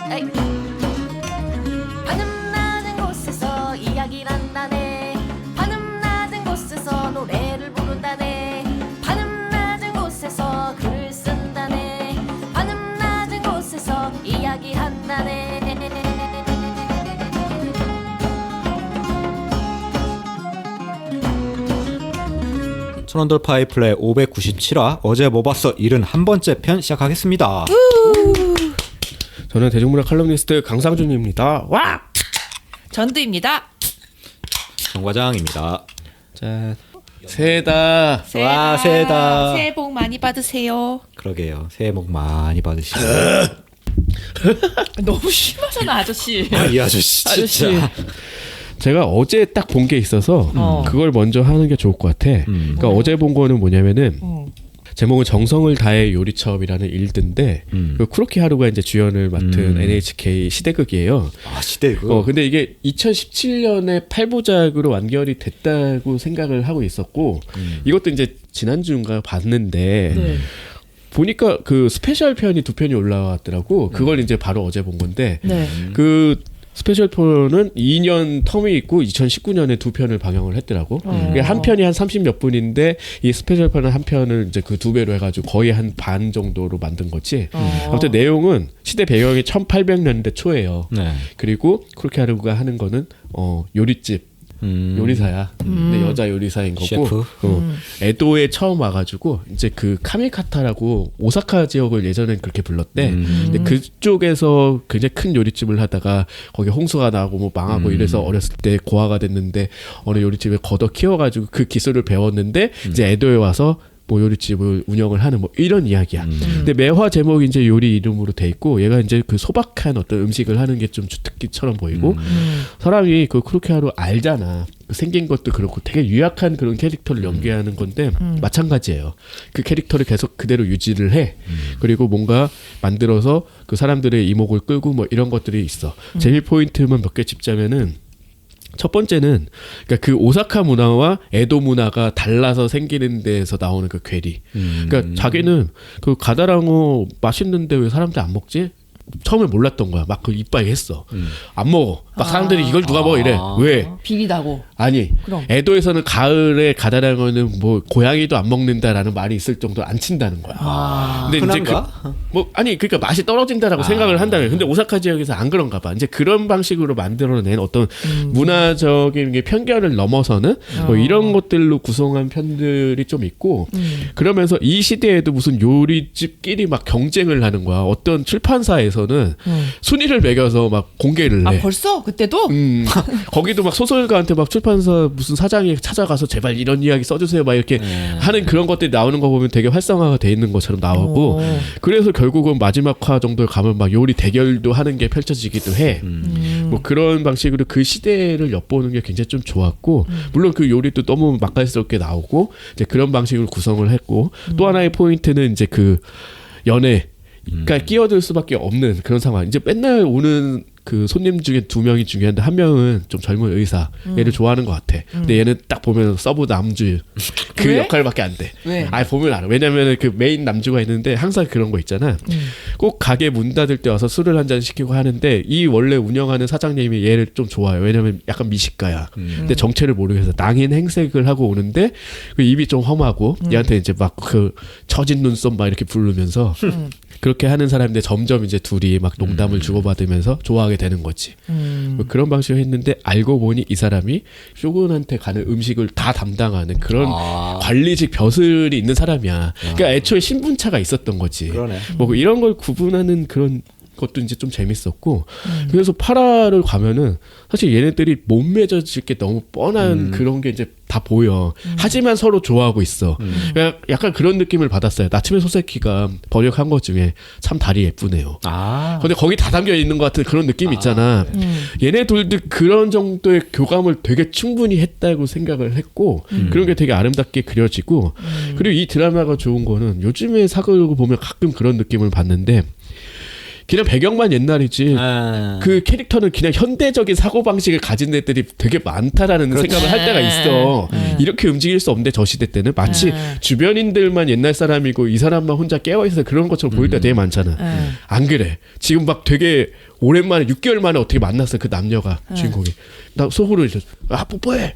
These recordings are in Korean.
에이. 하늘 낮은 곳에서 이야기를 한다네. 하늘 낮은 곳에서 노래를 부른다네. 하늘 낮은 곳에서 글을 쓴다네. 하늘 낮은 곳에서 이야기한다네. 천원돌파이 플레이 597화 어제 뭐 봤어 71번째 편 시작하겠습니다. 저는 대중문화 칼럼니스트 강상준입니다. 와! 전두입니다. 정과장입니다. 자, 새해다. 와, 새해다. 새해 복 많이 받으세요. 그러게요. 새해 복 많이 받으시고. 너무 심하잖아 아저씨. 이 아저씨 아저씨. 진짜. 제가 어제 딱 본 게 있어서 그걸 먼저 하는 게 좋을 것 같아. 그러니까 어제 본 거는 뭐냐면은 제목은 정성을 다해 요리첩이라는 일드인데 그 쿠로키 하루가 이제 주연을 맡은 NHK 시대극이에요. 아, 시대극. 근데 이게 2017년에 8부작으로 완결이 됐다고 생각을 하고 있었고 이것도 이제 지난주인가 봤는데 네. 보니까 그 스페셜 편이 2편이 올라왔더라고. 그걸 이제 바로 어제 본 건데 네. 그 스페셜 편은 2년 텀이 있고 2019년에 2편을 방영을 했더라고. 그게 한 편이 한 30몇 분인데 이 스페셜 편은 한 편을 이제 그 2배로 해가지고 거의 한 반 정도로 만든 거지. 아무튼 내용은 시대 배경이 1800년대 초예요. 네. 그리고 쿠로키 하루가 하는 거는 요리집. 요리사야. 근데 여자 요리사인 거고. 셰프. 에도에 처음 와가지고 이제 그 카미카타라고 오사카 지역을 예전엔 그렇게 불렀대. 근데 그쪽에서 굉장히 큰 요리집을 하다가 거기 홍수가 나고 뭐 망하고 이래서 어렸을 때 고아가 됐는데 어느 요리집에 걷어 키워가지고 그 기술을 배웠는데 이제 에도에 와서 뭐 요리집을 운영을 하는 뭐 이런 이야기야. 근데 매화 제목이 이제 요리 이름으로 돼 있고 얘가 이제 그 소박한 어떤 음식을 하는 게 좀 주특기처럼 보이고 사람이 그 쿠로키 하루 알잖아. 생긴 것도 그렇고 되게 유약한 그런 캐릭터를 연기하는 건데 마찬가지예요. 그 캐릭터를 계속 그대로 유지를 해. 그리고 뭔가 만들어서 그 사람들의 이목을 끌고 뭐 이런 것들이 있어. 재미 포인트만 몇 개 짚자면은 첫 번째는 그러니까 그 오사카 문화와 에도 문화가 달라서 생기는 데에서 나오는 그 괴리. 그러니까 자기는 그 가다랑어 맛있는데 왜 사람들 안 먹지? 처음에 몰랐던 거야. 막 그 이빠이 했어. 안 먹어. 막 사람들이 이걸 누가 먹어 이래. 왜? 비리다고. 아니 그럼. 에도에서는 가을에 가다랑어는 뭐 고양이도 안 먹는다라는 말이 있을 정도로 안 친다는 거야. 근데 흔한가? 뭐 아니 그러니까 맛이 떨어진다라고 생각을 한다면 근데 오사카 지역에서 안 그런가 봐. 이제 그런 방식으로 만들어낸 어떤 문화적인 게 편견을 넘어서는 뭐 이런 것들로 구성한 편들이 좀 있고 그러면서 이 시대에도 무슨 요리집끼리 막 경쟁을 하는 거야. 어떤 출판사에서는 순위를 매겨서 막 공개를 해. 아 벌써 그때도? 거기도 막 소설가한테 막 출판사 무슨 사장이 찾아가서 제발 이런 이야기 써주세요 막 이렇게 하는 그런 것들이 나오는 거 보면 되게 활성화가 돼 있는 것처럼 나오고 그래서 결국은 마지막 화 정도에 가면 막 요리 대결도 하는 게 펼쳐지기도 해. 뭐 그런 방식으로 그 시대를 엿보는 게 굉장히 좀 좋았고 물론 그 요리도 너무 맛깔스럽게 나오고 이제 그런 방식으로 구성을 했고 또 하나의 포인트는 이제 그 연애 그러니까 끼어들 수밖에 없는 그런 상황. 이제 맨날 오는 그 손님 중에 2명이 중요한데 한 명은 좀 젊은 의사 얘를 좋아하는 것 같아. 근데 얘는 딱 보면 서브 남주 그 왜? 역할밖에 안 돼. 왜? 아 보면 알아. 왜냐면은 그 메인 남주가 있는데 항상 그런 거 있잖아. 꼭 가게 문 닫을 때 와서 술을 한 잔 시키고 하는데 이 원래 운영하는 사장님이 얘를 좀 좋아요. 왜냐면 약간 미식가야. 근데 정체를 모르겠어. 낭인 행색을 하고 오는데 그 입이 좀 험하고 얘한테 이제 막 그 처진 눈썹 막 이렇게 부르면서 그렇게 하는 사람인데 점점 이제 둘이 막 농담을 주고받으면서 좋아하게 되는 거지. 뭐 그런 방식으로 했는데 알고 보니 이 사람이 쇼군한테 가는 음식을 다 담당하는 그런 관리직 벼슬이 있는 사람이야. 그러니까 애초에 신분차가 있었던 거지. 그러네. 뭐 이런 걸 구분하는 그런 것도 이제 좀 재밌었고 그래서 파라를 가면은 사실 얘네들이 못 맺어질 게 너무 뻔한 그런 게 이제 다 보여. 하지만 서로 좋아하고 있어. 그러니까 약간 그런 느낌을 받았어요. 나츠메 소세키가 번역한 것 중에 참 다리 예쁘네요. 근데 거기 다 담겨 있는 것 같은 그런 느낌 있잖아. 얘네 둘도 그런 정도의 교감을 되게 충분히 했다고 생각을 했고 그런 게 되게 아름답게 그려지고 그리고 이 드라마가 좋은 거는 요즘에 사극을 보면 가끔 그런 느낌을 받는데 그냥 배경만 옛날이지. 아. 그 캐릭터는 그냥 현대적인 사고 방식을 가진 애들이 되게 많다라는 그렇지. 생각을 할 때가 있어. 이렇게 움직일 수 없는데 저 시대 때는 마치 주변인들만 옛날 사람이고 이 사람만 혼자 깨어 있어서 그런 것처럼 보일 때가 되게 많잖아. 안 그래. 지금 막 되게 오랜만에 6개월 만에 어떻게 만났어 그 남녀가 주인공이. 나 속으로 아 뽀뽀해.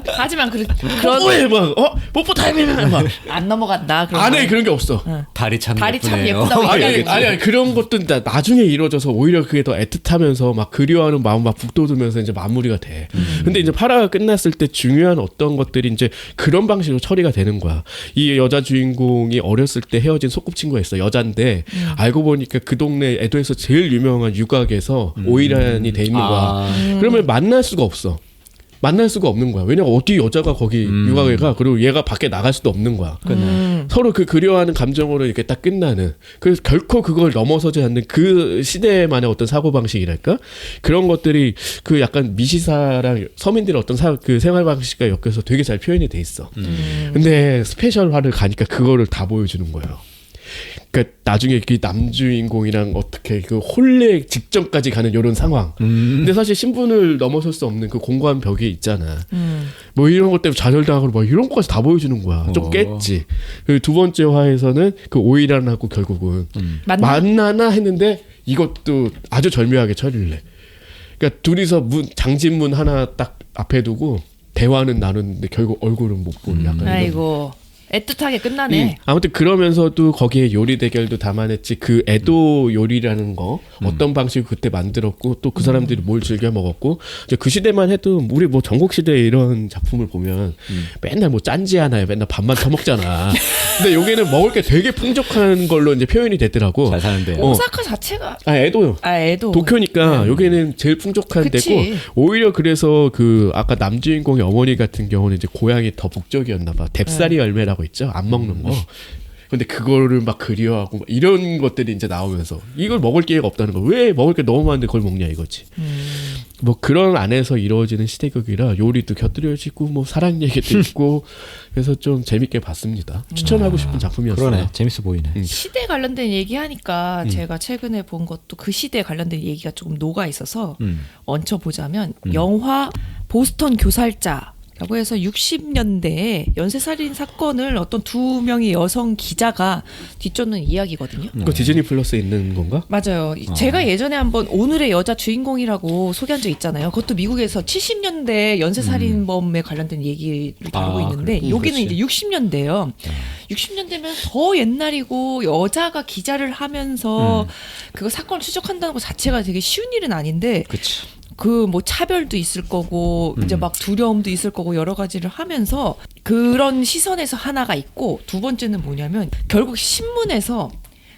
하지만 그런 뽀뽀해 막 뽀뽀 타임이면 막 안 넘어간다. 그런 안에 거. 그런 게 없어. 다리 참 다리 참 예쁘네요. 예쁘다고 아니, 얘기하겠지. 아니 그런 것도 나중에 이루어져서 오히려 그게 더 애틋하면서 막 그리워하는 마음 막 북돋으면서 이제 마무리가 돼. 근데 이제 8화가 끝났을 때 중요한 어떤 것들이 이제 그런 방식으로 처리가 되는 거야. 이 여자 주인공이 어렸을 때 헤어진 소꿉친구가 있어. 여잔데 알고 보니까 그 동네 애도에서 제일 유명한 육각에서 오이란이 돼 있는 거야. 그러면 만날 수가 없어. 만날 수가 없는 거야. 왜냐면 어디 여자가 거기 육아에 가. 그리고 얘가 밖에 나갈 수도 없는 거야. 서로 그 그리워하는 감정으로 이렇게 딱 끝나는. 그래서 결코 그걸 넘어서지 않는 그 시대만의 어떤 사고 방식이랄까? 그런 것들이 그 약간 미시사랑 서민들의 어떤 그 생활 방식과 엮여서 되게 잘 표현이 돼 있어. 근데 스페셜화를 가니까 그거를 다 보여주는 거예요. 그러니까 나중에 그 남주인공이랑 어떻게 그 혼례 직전까지 가는 이런 상황. 근데 사실 신분을 넘어설 수 없는 그 공고한 벽이 있잖아. 뭐 이런 것 때문에 좌절당하고 뭐 이런 것까지 다 보여주는 거야. 좀 깼지. 그 두 번째 화에서는 그 오이란하고 결국은 만나나 했는데 이것도 아주 절묘하게 처리를 해. 그러니까 둘이서 장진문 하나 딱 앞에 두고 대화는 나누는데 결국 얼굴은 못 보는 약간 이런. 아이고 애틋하게 끝나네. 아무튼 그러면서도 거기에 요리 대결도 담아냈지. 그 에도 요리라는 거 어떤 방식으로 그때 만들었고 또 그 사람들이 뭘 즐겨 먹었고 이제 그 시대만 해도 우리 뭐 전국 시대 이런 작품을 보면 맨날 뭐 짠지 하나요. 맨날 밥만 처먹잖아. 근데 여기는 먹을 게 되게 풍족한 걸로 이제 표현이 되더라고. 잘 사는데요. 오사카 자체가 에도요. 애도 도쿄니까 여기는 제일 풍족한 그치. 데고 오히려 그래서 그 아까 남주인공의 어머니 같은 경우는 이제 고향이 더 북쪽이었나 봐. 뎁사리 열매라고 있죠. 안 먹는 거. 근데 그거를 막 그리워하고 막 이런 것들이 이제 나오면서 이걸 먹을 기회가 없다는 거. 왜 먹을 게 너무 많은데 그걸 먹냐 이거지. 뭐 그런 안에서 이루어지는 시대극이라 요리도 곁들여지고 뭐 사랑 얘기도 있고 그래서 좀 재밌게 봤습니다. 추천하고 싶은 작품이었어요. 그러네. 재밌어 보이네. 시대 관련된 얘기하니까 제가 최근에 본 것도 그 시대 관련된 얘기가 조금 녹아 있어서 얹혀보자면 영화 보스턴 교살자 라고 해서 60년대에 연쇄살인 사건을 어떤 두 명의 여성 기자가 뒤쫓는 이야기거든요. 그거 디즈니 플러스에 있는 건가? 맞아요. 제가 예전에 한번 오늘의 여자 주인공이라고 소개한 적 있잖아요. 그것도 미국에서 70년대 연쇄살인범에 관련된 얘기를 다루고 있는데 여기는 이제 60년대예요. 60년대면 더 옛날이고 여자가 기자를 하면서 그거 사건을 추적한다는 것 자체가 되게 쉬운 일은 아닌데 그치. 그 뭐 차별도 있을 거고 이제 막 두려움도 있을 거고 여러 가지를 하면서 그런 시선에서 하나가 있고 두 번째는 뭐냐면 결국 신문에서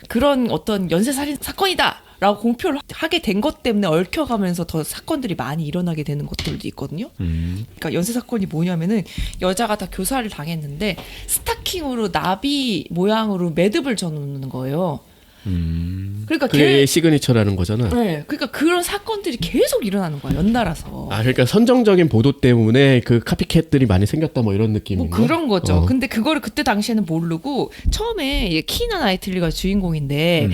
그런 어떤 연쇄살인 사건이다 라고 공표를 하게 된 것 때문에 얽혀가면서 더 사건들이 많이 일어나게 되는 것들도 있거든요. 그러니까 연쇄 사건이 뭐냐면은 여자가 다 교살을 당했는데 스타킹으로 나비 모양으로 매듭을 져놓는 거예요. 그러니까 그게 시그니처라는 거잖아. 네, 그러니까 그런 사건들이 계속 일어나는 거야 연달아서. 아 그러니까 선정적인 보도 때문에 그 카피캣들이 많이 생겼다 뭐 이런 느낌인가? 뭐 그런 거죠. 근데 그거를 그때 당시에는 모르고 처음에 키나 나이틀리가 주인공인데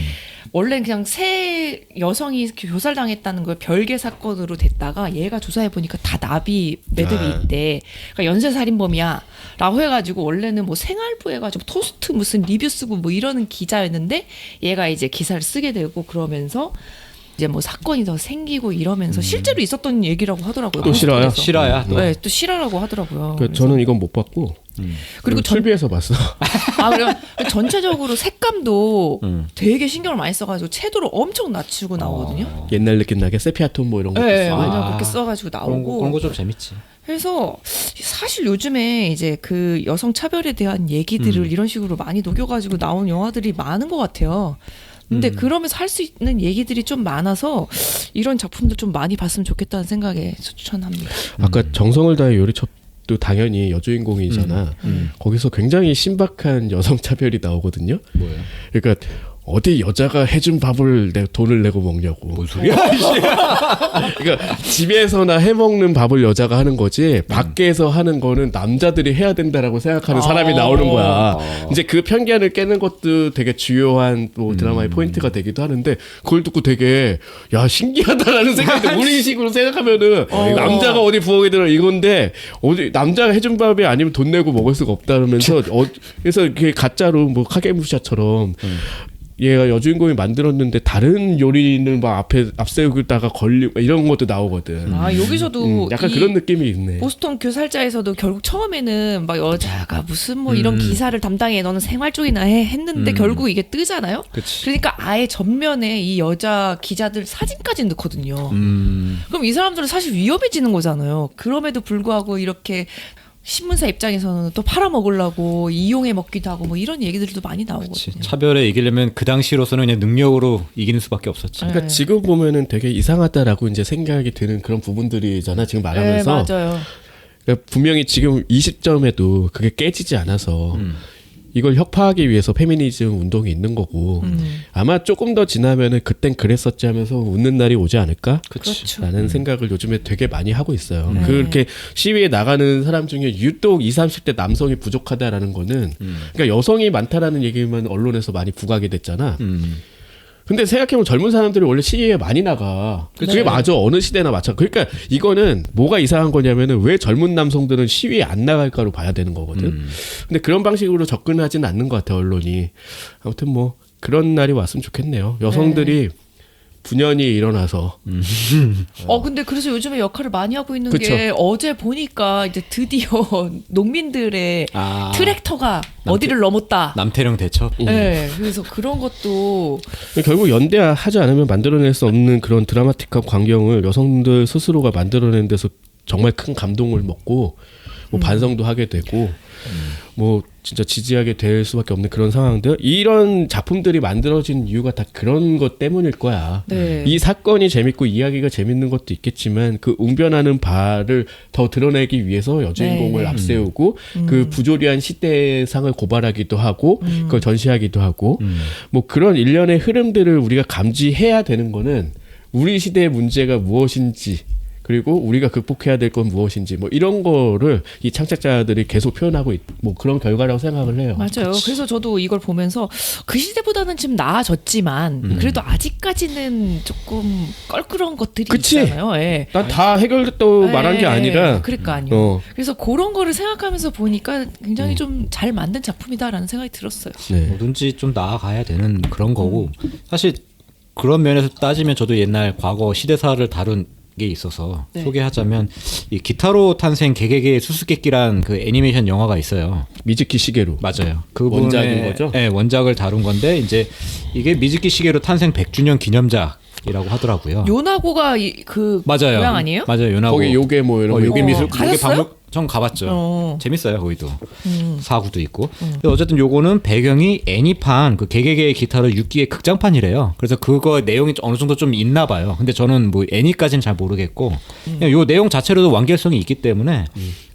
원래 그냥 새 여성이 교살당했다는 걸 별개 사건으로 됐다가 얘가 조사해 보니까 다 나비 매듭이 있대. 그러니까 연쇄살인범이야. 라고 해가지고 원래는 뭐 생활부 해가지고 토스트 무슨 리뷰 쓰고 뭐 이러는 기자였는데 얘가 이제 기사를 쓰게 되고 그러면서 이제 뭐 사건이 더 생기고 이러면서 실제로 있었던 얘기라고 하더라고요. 또 실화야? 보스턴에서. 실화야. 또. 네, 또 실화라고 하더라고요. 그 저는 이건 못 봤고 그리고 출비에서 봤어. 아, 그래요? 전체적으로 색감도 되게 신경을 많이 써가지고 채도를 엄청 낮추고 나오거든요. 옛날 느낌 나게 세피아톤 뭐 이런 것도 네, 있어. 완전 그렇게 써가지고 나오고. 그런 거 좀 재밌지. 그래서 사실 요즘에 이제 그 여성 차별에 대한 얘기들을 이런 식으로 많이 녹여가지고 나온 영화들이 많은 것 같아요. 근데 그러면서 할 수 있는 얘기들이 좀 많아서 이런 작품도 좀 많이 봤으면 좋겠다는 생각에 추천합니다. 아까 정성을 다해 요리첩도 당연히 여주인공이잖아. 거기서 굉장히 신박한 여성 차별이 나오거든요. 뭐예요? 그러니까 어디 여자가 해준 밥을 내 돈을 내고 먹냐고. 뭔 소리야? 그러니까 집에서나 해먹는 밥을 여자가 하는 거지 밖에서 하는 거는 남자들이 해야 된다라고 생각하는 사람이 나오는 거야. 이제 그 편견을 깨는 것도 되게 주요한 뭐 드라마의 포인트가 되기도 하는데 그걸 듣고 되게 야 신기하다라는 생각이 우리 식으로 생각하면은 남자가 어디 부엌에 들어 이건데 어디 남자가 해준 밥이 아니면 돈 내고 먹을 수가 없다면서 그래서 이렇게 가짜로 뭐 카게무샤처럼 얘가 여주인공이 만들었는데 다른 요리는 막 앞에 앞세우다가 걸리고 이런 것도 나오거든. 아 여기서도 약간 이 그런 느낌이 있네. 보스턴 교살자에서도 결국 처음에는 막 여자가 무슨 뭐 이런 기사를 담당해 너는 생활 쪽이나 해 했는데 결국 이게 뜨잖아요. 그치. 그러니까 아예 전면에 이 여자 기자들 사진까지 넣거든요. 그럼 이 사람들은 사실 위험해지는 거잖아요. 그럼에도 불구하고 이렇게 신문사 입장에서는 또 팔아먹으려고 이용해 먹기도 하고 뭐 이런 얘기들도 많이 나오거든요. 그치. 차별에 이기려면 그 당시로서는 그냥 능력으로 이기는 수밖에 없었지. 네. 그러니까 지금 보면은 되게 이상하다라고 이제 생각이 드는 그런 부분들이잖아 지금 말하면서. 네, 맞아요. 그러니까 분명히 지금 이 시점에도 그게 깨지지 않아서 이걸 혁파하기 위해서 페미니즘 운동이 있는 거고 아마 조금 더 지나면은 그땐 그랬었지 하면서 웃는 날이 오지 않을까? 그렇죠. 라는 생각을 요즘에 되게 많이 하고 있어요. 네. 그렇게 시위에 나가는 사람 중에 유독 20, 30대 남성이 부족하다라는 거는 그러니까 여성이 많다라는 얘기만 언론에서 많이 부각이 됐잖아. 근데 생각해보면 젊은 사람들이 원래 시위에 많이 나가. 그게 맞아. 어느 시대나 마찬가지. 그러니까 이거는 뭐가 이상한 거냐면은 왜 젊은 남성들은 시위에 안 나갈까로 봐야 되는 거거든. 근데 그런 방식으로 접근하지는 않는 것 같아 언론이. 아무튼 뭐 그런 날이 왔으면 좋겠네요. 여성들이 분연히 일어나서. 근데 그래서 요즘에 역할을 많이 하고 있는 그쵸. 게 어제 보니까 이제 드디어 농민들의 아. 트랙터가 어디를 넘었다. 남태령 대첩. 네, 그래서 그런 것도 결국 연대하지 않으면 만들어낼 수 없는 그런 드라마틱한 광경을 여성들 스스로가 만들어낸 데서 정말 큰 감동을 먹고 뭐 반성도 하게 되고 뭐 진짜 지지하게 될 수밖에 없는 그런 상황들 이런 작품들이 만들어진 이유가 다 그런 것 때문일 거야. 네. 이 사건이 재밌고 이야기가 재밌는 것도 있겠지만 그 웅변하는 바를 더 드러내기 위해서 여주인공을 네. 앞세우고 그 부조리한 시대상을 고발하기도 하고 그걸 전시하기도 하고 뭐 그런 일련의 흐름들을 우리가 감지해야 되는 거는 우리 시대의 문제가 무엇인지 그리고 우리가 극복해야 될 건 무엇인지 뭐 이런 거를 이 창작자들이 계속 표현하고 뭐 그런 결과라고 생각을 해요. 맞아요. 그래서 저도 이걸 보면서 그 시대보다는 지금 나아졌지만 그래도 아직까지는 조금 껄끄러운 것들이 그치? 있잖아요. 예. 난 다 해결됐다고 말한 게 예, 아니라 그러니까요. 그래서 그런 거를 생각하면서 보니까 굉장히 좀 잘 만든 작품이다라는 생각이 들었어요. 네. 뭐든지 좀 나아가야 되는 그런 거고 사실 그런 면에서 따지면 저도 옛날 과거 시대사를 다룬 게 있어서 네. 소개하자면 이 기타로 탄생 개개개의 수수께끼란 그 애니메이션 영화가 있어요. 미즈키 시게루. 맞아요. 원작인 거죠? 네, 원작을 다룬 건데 이제 이게 미즈키 시게루 탄생 100주년 기념작이라고 하더라고요. 요나고가 그 맞아요. 고향 아니에요? 맞아요. 요나고. 거기 요괴 뭐 이런 거 요괴 있고. 미술, 요괴 가셨어요? 박물 전 가봤죠. 재밌어요 거기도. 사구도 있고. 음. 근데 어쨌든 요거는 배경이 애니판 그 개개개의 기타로 6기의 극장판이래요. 그래서 그거 내용이 어느 정도 좀 있나 봐요. 근데 저는 뭐 애니까지는 잘 모르겠고 그냥 요 내용 자체로도 완결성이 있기 때문에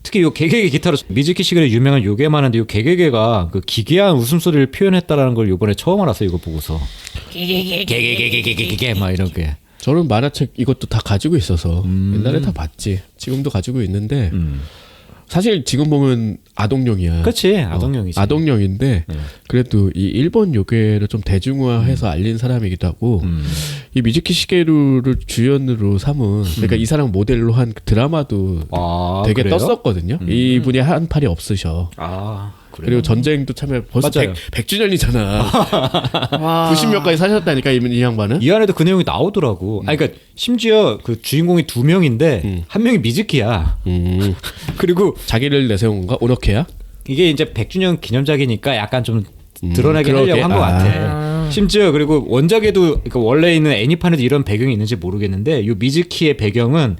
특히 요 개개개 기타로 미즈키 시게루 유명한 요괴만 한데 요 개개개가 그 기괴한 웃음소리를 표현했다라는 걸 요번에 처음 알았어요. 이거 보고서. 개개개개개개개개 막 이렇게. 저는 만화책 이것도 다 가지고 있어서 옛날에 다 봤지. 지금도 가지고 있는데 사실 지금 보면 아동용이야. 그렇지. 아동용이지. 아동용인데 그래도 이 일본 요괴를 좀 대중화해서 알린 사람이기도 하고 이 미즈키 시게루를 주연으로 삼은 그러니까 이 사람 모델로 한 드라마도 아, 되게 그래요? 떴었거든요. 이분이 한 팔이 없으셔. 아, 그래요? 그리고 전쟁도 참여 벌써 맞아요. 100주년이잖아. 와. 90몇까지 사셨다니까 이 양반은. 이 안에도 그 내용이 나오더라고. 아니, 그러니까 심지어 그 주인공이 2명인데 한 명이 미즈키야. 그리고 자기를 내세운 건가? 오너케야? 이게 이제 100주년 기념작이니까 약간 좀 드러나게 그러게. 하려고 한 것 아. 같아. 심지어 그리고 원작에도 그러니까 원래 있는 애니판에도 이런 배경이 있는지 모르겠는데 이 미즈키의 배경은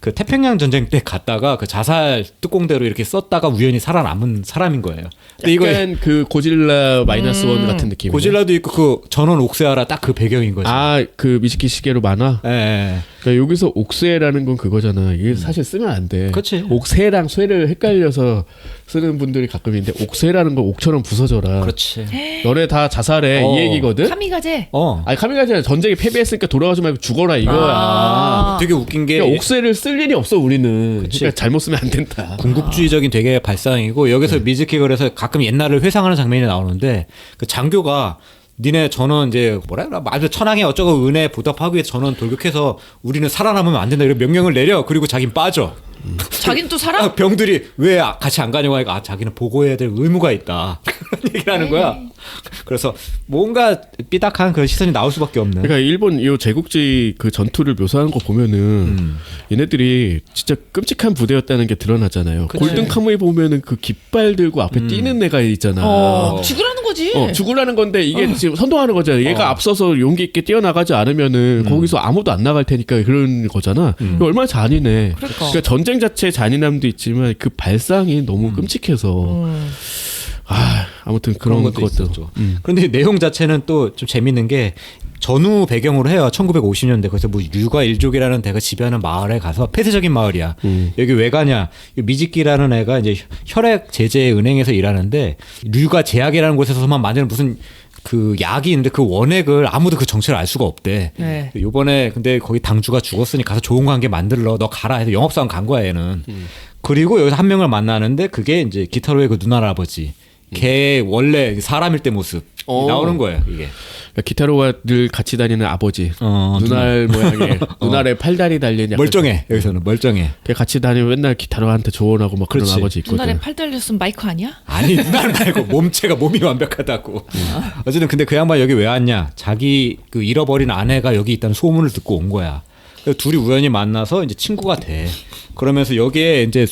그 태평양 전쟁 때 갔다가 그 자살 특공대로 이렇게 썼다가 우연히 살아남은 사람인 거예요. 근데 약간 그 고질라 마이너스 원 같은 느낌. 고질라도 있고 그 전원 옥세아라 딱 그 배경인 거죠. 그 미즈키 시게루 만화. 예, 예. 그러니까 여기서 옥새라는 건 그거잖아. 이게 사실 쓰면 안 돼. 그치. 옥새랑 쇠를 헷갈려서 쓰는 분들이 가끔 있는데 옥새라는 건 옥처럼 부서져라. 그렇지. 너네 다 자살해 이 얘기거든. 카미가제. 아니 카미가제는 전쟁에 패배했으니까 돌아가지 말고 죽어라 이거야. 되게 웃긴 게 그러니까 옥새를 쓸 일이 없어 우리는. 그치. 그러니까 잘못 쓰면 안 된다. 궁극주의적인 되게 발상이고 여기서 미즈키가 그래서 가끔 옛날을 회상하는 장면이 나오는데 그 장교가 니네 전원 이제 뭐라 그래 아주 천황의 어쩌고 은혜 보답하기 위해 전원 돌격해서 우리는 살아남으면 안 된다 이런 명령을 내려. 그리고 자긴 빠져. 자긴 또 살아? 병들이 왜 같이 안 가냐고 하니까 자기는 보고해야 될 의무가 있다. 그런 얘기를 하는 거야. 그래서 뭔가 삐딱한 그런 시선이 나올 수밖에 없는. 그러니까 일본 이 제국주의 그 전투를 묘사하는 거 보면은 얘네들이 진짜 끔찍한 부대였다는 게 드러나잖아요. 그치. 골든 카무이 보면은 그 깃발 들고 앞에 뛰는 애가 있잖아. 죽으라는 거지. 죽으라는 건데 이게 지금 선동하는 거잖아. 얘가 앞서서 용기 있게 뛰어나가지 않으면은 거기서 아무도 안 나갈 테니까 그런 거잖아. 이거 얼마나 잔인해. 그러니까. 전쟁 자체의 잔인함도 있지만 그 발상이 너무 끔찍해서 아무튼 그런 것도 있었죠. 그런데 내용 자체는 또 좀 재밌는 게 전후 배경으로 해요. 1950년대. 그래서 뭐 류가 일족이라는 데가 지배하는 마을에 가서 폐쇄적인 마을이야. 여기 왜 가냐? 미즈키라는 애가 이제 혈액 제재 은행에서 일하는데 류가 제약이라는 곳에서만 만드는 무슨 그 약이 있는데 그 원액을 아무도 그 정체를 알 수가 없대. 네. 요번에 근데 거기 당주가 죽었으니 가서 좋은 관계 만들러 너 가라 해서 영업사원 간 거야 얘는. 그리고 여기서 한 명을 만나는데 그게 이제 기타로의 그 누나할아버지. 걔 원래 사람일 때 모습 나오는 거예요 이게. 그러니까 기타로가 늘 같이 다니는 아버지. 눈알 모양의 눈알에 팔다리 달린 약간 멀쩡해. 여기서는 멀쩡해. 걔 같이 다니면 맨날 기타로한테 조언하고 막 그런 그렇지. 아버지 있거든. 눈알에 팔 달렸으면 마이크 아니야? 아니 누나를 말고 몸체가 몸이 완벽하다고. 어쨌든 근데 그 양반 여기 왜 왔냐? 자기 그 잃어버린 아내가 여기 있다는 소문을 듣고 온 거야. 그래서 둘이 우연히 만나서 이제 친구가 돼. 그러면서 여기에 이제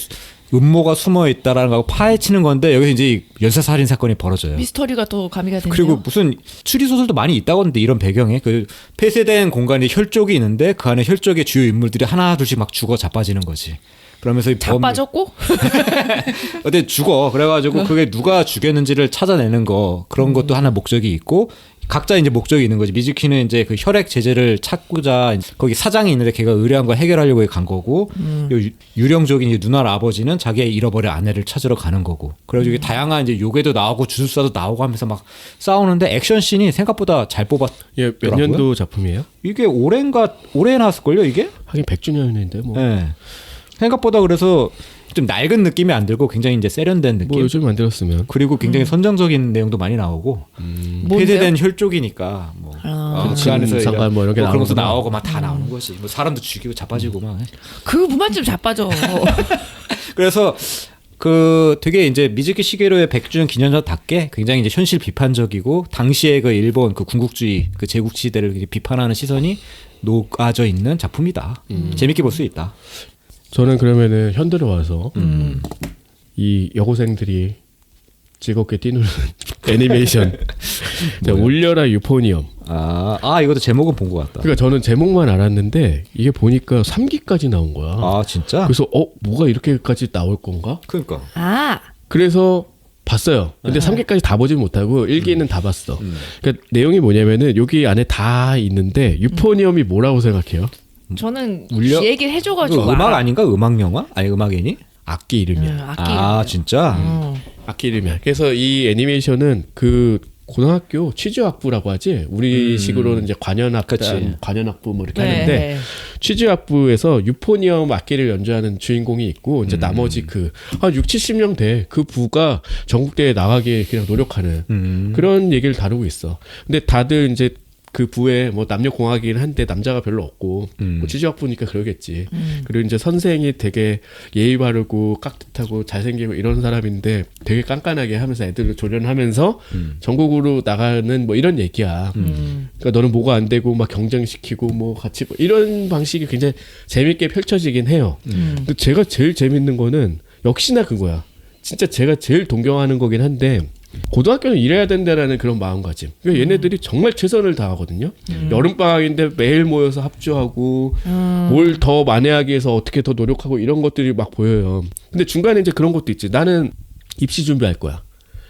음모가 숨어 있다라는 거 파헤치는 건데 여기서 이제 연쇄살인 사건이 벌어져요. 미스터리가 또 가미가 되네요. 그리고 무슨 추리 소설도 많이 있다고 하는데 이런 배경에 그 폐쇄된 공간에 혈족이 있는데 그 안에 혈족의 주요 인물들이 하나 둘씩 막 죽어 자빠지는 거지. 그러면서 자빠졌고 어때 죽어. 그래가지고 그게 누가 죽였는지를 찾아내는 거 그런 것도 하나 목적이 있고 각자 이제 목적이 있는 거지. 미즈키는 이제 그 혈액 제재를 찾고자 거기 사장이 있는데 걔가 의뢰한 걸 해결하려고 간 거고 요 유령족인 이제 누나 아버지는 자기의 잃어버린 아내를 찾으러 가는 거고. 그래가지고 이게 다양한 이제 요괴도 나오고 주술사도 나오고 하면서 막 싸우는데 액션 씬이 생각보다 잘 뽑았더라고요. 예, 몇 년도 작품이에요? 이게 올해 나왔을걸요 이게? 하긴 100주년인데 뭐. 네. 생각보다 그래서 좀 낡은 느낌이 안 들고 굉장히 이제 세련된 느낌. 뭐 요즘 만들었으면. 그리고 굉장히 선정적인 내용도 많이 나오고 폐쇄된 혈족이니까 뭐 그 안에서 상관 뭐 이런 게 그런 것도 나오는구나. 나오고 막 다 나오는 거지. 뭐 사람도 죽이고 자빠지고 막. 그 무만 좀 자빠져. 그래서 그 되게 이제 미즈키 시게루의 100주년 기념전답게 굉장히 이제 현실 비판적이고 당시에 그 일본 그 군국주의 그 제국 시대를 비판하는 시선이 녹아져 있는 작품이다. 재밌게 볼 수 있다. 저는 그러면은 현대로 와서 이 여고생들이 즐겁게 뛰노는 애니메이션 울려라 유포니엄. 이것도 제목은 본 것 같다. 그러니까 저는 제목만 알았는데 이게 보니까 3기까지 나온 거야. 아 진짜? 그래서 뭐가 이렇게까지 나올 건가? 그러니까. 그래서 봤어요. 근데 3기까지 다 보진 못하고 1기는 다 봤어. 그러니까 내용이 뭐냐면은 여기 안에 다 있는데 유포니엄이 뭐라고 생각해요? 저는 울려? 얘기를 해줘가지고 음악 알아. 아닌가? 음악 영화? 아니 음악 애니? 악기 이름이야. 악기. 진짜? 악기 이름이야. 그래서 이 애니메이션은 그 고등학교 취조학부라고 하지. 우리 식으로는 이제 관현악단, 관현악부 뭐 이렇게 네. 하는데 취조학부에서 유포니엄 악기를 연주하는 주인공이 있고 이제 나머지 그 한 6, 70명 돼. 그 부가 전국대회에 나가게 그냥 노력하는 그런 얘기를 다루고 있어. 근데 다들 이제 그 부에 뭐 남녀 공학이긴 한데 남자가 별로 없고 뭐 취조학부니까 그러겠지. 그리고 이제 선생이 되게 예의 바르고 깍듯하고 잘생기고 이런 사람인데 되게 깐깐하게 하면서 애들을 조련하면서 전국으로 나가는 뭐 이런 얘기야. 그러니까 너는 뭐가 안 되고 막 경쟁시키고 뭐 같이 뭐 이런 방식이 굉장히 재밌게 펼쳐지긴 해요. 근데 제가 제일 재밌는 거는 역시나 그거야. 진짜 제가 제일 동경하는 거긴 한데 고등학교는 이래야 된다라는 그런 마음가짐. 그러니까 얘네들이 정말 최선을 다하거든요. 여름방학인데 매일 모여서 합주하고 뭘 더 만회하기 위해서 어떻게 더 노력하고 이런 것들이 막 보여요. 근데 중간에 이제 그런 것도 있지. 나는 입시 준비할 거야.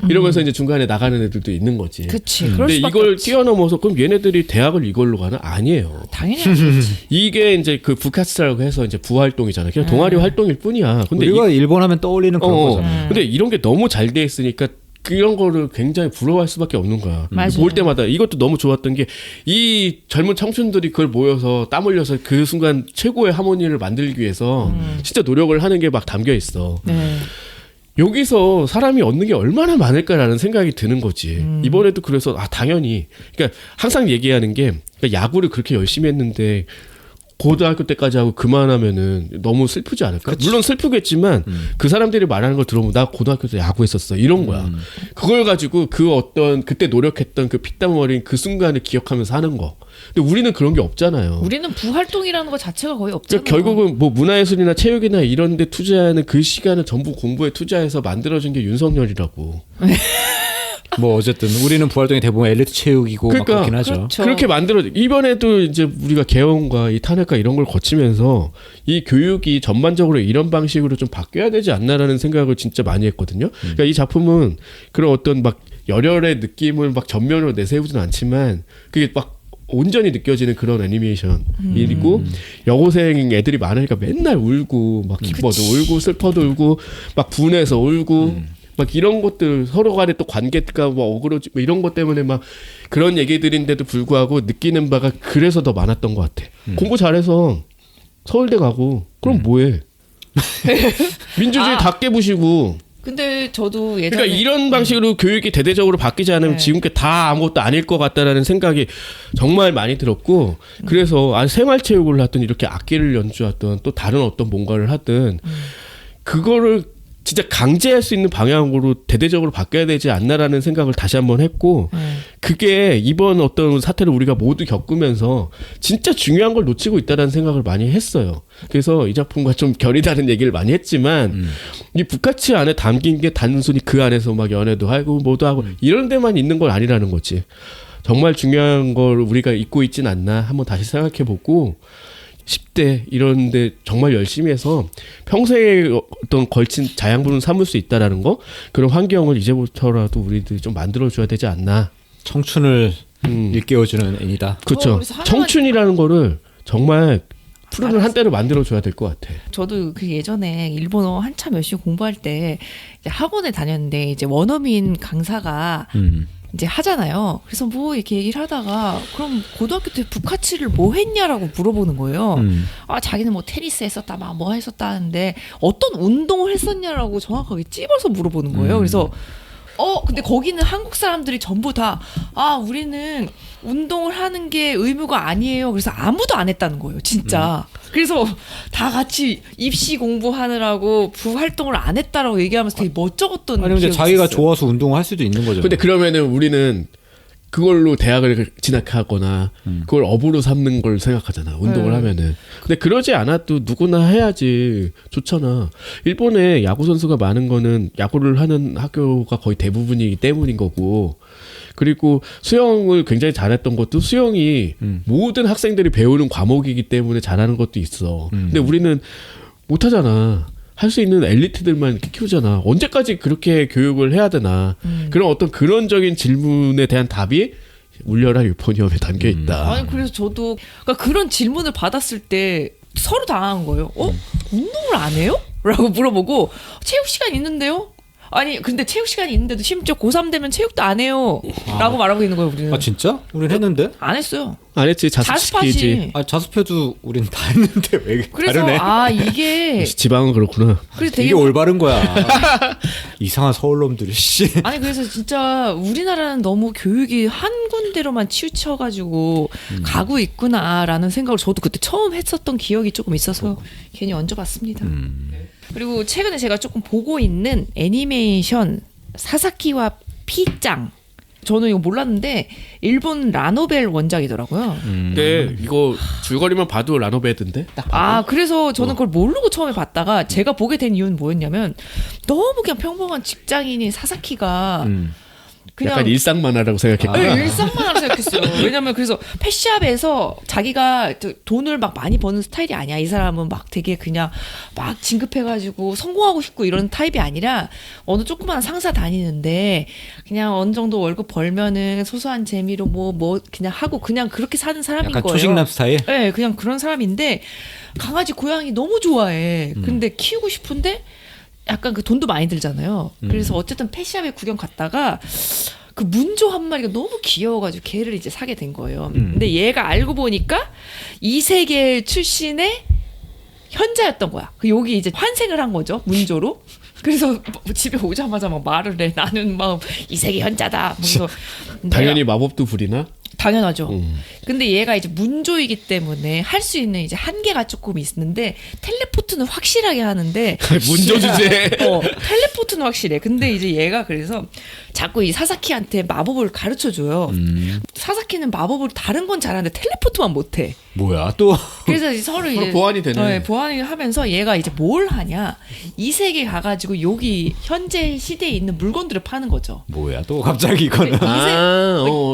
이러면서 이제 중간에 나가는 애들도 있는 거지. 그치. 그럴 근데 수밖에 이걸 없지. 뛰어넘어서 그럼 얘네들이 대학을 이걸로 가나? 아니에요. 당연히 아니지. 이게 이제 그 부카스라고 해서 이제 부활동이잖아요. 그냥 동아리 활동일 뿐이야. 근데 우리가 일본 하면 떠올리는 그런 거잖아요. 근데 이런 게 너무 잘 돼 있으니까 그런 거를 굉장히 부러워할 수밖에 없는 거야. 맞아요. 볼 때마다 이것도 너무 좋았던 게 이 젊은 청춘들이 그걸 모여서 땀 흘려서 그 순간 최고의 하모니를 만들기 위해서 진짜 노력을 하는 게 막 담겨 있어. 네. 여기서 사람이 얻는 게 얼마나 많을까라는 생각이 드는 거지. 이번에도 그래서 당연히 그러니까 항상 얘기하는 게 그러니까 야구를 그렇게 열심히 했는데 고등학교 때까지 하고 그만하면은 너무 슬프지 않을까? 물론 슬프겠지만 그 사람들이 말하는 걸 들어보면 나 고등학교 때 야구했었어 이런 거야. 그걸 가지고 그 어떤 그때 노력했던 그 피땀 흘린 그 순간을 기억하면서 하는 거. 근데 우리는 그런 게 없잖아요. 우리는 부활동이라는 거 자체가 거의 없잖아. 그러니까 결국은 뭐 문화예술이나 체육이나 이런 데 투자하는 그 시간을 전부 공부에 투자해서 만들어진 게 윤석열이라고. 뭐 어쨌든 우리는 부활동이 대부분 엘리트 체육이고 막 그러니까 그렇긴 하죠. 그렇죠. 그렇게 만들어 이번에도 이제 우리가 개헌과 이 탄핵과 이런 걸 거치면서 이 교육이 전반적으로 이런 방식으로 좀 바뀌어야 되지 않나라는 생각을 진짜 많이 했거든요. 그러니까 이 작품은 그런 어떤 막 열혈의 느낌을 막 전면으로 내세우지는 않지만 그게 막 온전히 느껴지는 그런 애니메이션이고 여고생 애들이 많으니까 맨날 울고 막 기뻐도 울고 슬퍼도 울고 막 분해서 울고 막 이런 것들 서로 간에 또 관계가 뭐 어그러지 뭐 이런 것 때문에 막 그런 얘기들인데도 불구하고 느끼는 바가 그래서 더 많았던 것 같아. 공부 잘해서 서울대 가고 그럼 뭐해? 민주주의 다 깨부시고. 근데 저도 예전에 그러니까 이런 방식으로 교육이 대대적으로 바뀌지 않으면 네. 지금께 다 아무것도 아닐 것 같다라는 생각이 정말 많이 들었고 그래서 생활체육을 하든 이렇게 악기를 연주하든 또 다른 어떤 뭔가를 하든 그거를 진짜 강제할 수 있는 방향으로 대대적으로 바뀌어야 되지 않나라는 생각을 다시 한번 했고 그게 이번 어떤 사태를 우리가 모두 겪으면서 진짜 중요한 걸 놓치고 있다는 생각을 많이 했어요. 그래서 이 작품과 좀 결이 다른 얘기를 많이 했지만 이 부카치 안에 담긴 게 단순히 그 안에서 막 연애도 하고 뭐도 하고 이런 데만 있는 건 아니라는 거지. 정말 중요한 걸 우리가 잊고 있진 않나 한번 다시 생각해보고 10대 이런데 정말 열심히 해서 평생에 어떤 걸친 자양분을 삼을 수 있다라는 거 그런 환경을 이제부터라도 우리들이 좀 만들어줘야 되지 않나. 청춘을 일깨워주는 애니다. 그렇죠. 그래서 하나만- 청춘이라는 거를 정말 푸르른 한때를 만들어줘야 될 것 같아. 저도 그 예전에 일본어 한참 열심히 공부할 때 이제 학원에 다녔는데 이제 원어민 강사가 이제 하잖아요. 그래서 뭐 이렇게 얘기를 하다가 그럼 고등학교 때 부카치를 뭐 했냐라고 물어보는 거예요. 아 자기는 뭐 테니스 했었다 막 뭐 했었다 하는데 어떤 운동을 했었냐라고 정확하게 찝어서 물어보는 거예요. 그래서 근데 거기는 한국 사람들이 전부 다 우리는 운동을 하는 게 의무가 아니에요. 그래서 아무도 안 했다는 거예요. 진짜. 그래서 다 같이 입시 공부하느라고 부활동을 안 했다라고 얘기하면서 되게 멋쩍었던 아니 근데 기억이 자기가 있었어요. 좋아서 운동을 할 수도 있는 거죠. 근데 그러면은 우리는 그걸로 대학을 진학하거나 그걸 업으로 삼는 걸 생각하잖아. 운동을 하면은. 근데 그러지 않아도 누구나 해야지 좋잖아. 일본에 야구 선수가 많은 거는 야구를 하는 학교가 거의 대부분이기 때문인 거고. 그리고 수영을 굉장히 잘했던 것도 수영이 모든 학생들이 배우는 과목이기 때문에 잘하는 것도 있어. 근데 우리는 못하잖아. 할 수 있는 엘리트들만 이렇게 키우잖아. 언제까지 그렇게 교육을 해야 되나. 그런 어떤 근원적인 질문에 대한 답이 울려라 유포니엄에 담겨 있다. 아니 그래서 저도 그러니까 그런 질문을 받았을 때 서로 당한 거예요. 운동을 안 해요? 라고 물어보고 체육 시간 있는데요? 아니 근데 체육 시간이 있는데도 심지어 고3 되면 체육도 안 해요 라고 말하고 있는 거예요. 우리는 아 진짜? 우린 했는데? 안 했어요. 안 했지. 자습시키지. 자습하지. 아 자습해도 우린 다 했는데 왜 그래서 다르네? 이게 지방은 그렇구나. 그래서 되게 이게 올바른 거야. 이상한 서울놈들이 씨. 아니 그래서 진짜 우리나라는 너무 교육이 한 군데로만 치우쳐가지고 가고 있구나라는 생각을 저도 그때 처음 했었던 기억이 조금 있어서 괜히 얹어봤습니다. 그리고 최근에 제가 조금 보고 있는 애니메이션 사사키와 피짱. 저는 이거 몰랐는데 일본 라노벨 원작이더라고요. 근데 이거 줄거리만 봐도 라노베드인데? 딱 봐도. 그래서 저는 그걸 모르고 처음에 봤다가 제가 보게 된 이유는 뭐였냐면 너무 그냥 평범한 직장인인 사사키가 그냥 약간 일상 만화라고 생각했구나. 네, 일상만화로 생각했어요. 왜냐면 그래서 펫샵에서 자기가 돈을 막 많이 버는 스타일이 아니야. 이 사람은 막 되게 그냥 막 진급해가지고 성공하고 싶고 이런 타입이 아니라 어느 조그마한 상사 다니는데 그냥 어느 정도 월급 벌면은 소소한 재미로 뭐 그냥 하고 그냥 그렇게 사는 사람인 약간 거예요. 초식남 스타일. 네, 그냥 그런 사람인데 강아지 고양이 너무 좋아해. 근데 키우고 싶은데 약간 그 돈도 많이 들잖아요. 그래서 어쨌든 펫샵에 구경 갔다가 그 문조 한 마리가 너무 귀여워가지고 걔를 이제 사게 된 거예요. 근데 얘가 알고 보니까 이 세계 출신의 현자였던 거야. 그 여기 이제 환생을 한 거죠. 문조로. 그래서 집에 오자마자 막 말을 해. 나는 막 이 세계 현자다. 그래서 당연히 마법도 부리나? 당연하죠. 근데 얘가 이제 문조이기 때문에 할 수 있는 이제 한계가 조금 있는데 텔레포트는 확실하게 하는데 문조 주제. 텔레포트는 확실해. 근데 이제 얘가 그래서 자꾸 이 사사키한테 마법을 가르쳐 줘요. 사사키는 마법을 다른 건 잘하는데 텔레포트만 못해. 뭐야 또? 그래서 이제 서로 이제 보완이 되네. 보완을 하면서 얘가 이제 뭘 하냐? 이 세계 가가지고 여기 현재 시대에 있는 물건들을 파는 거죠. 뭐야 또 갑자기 이거는?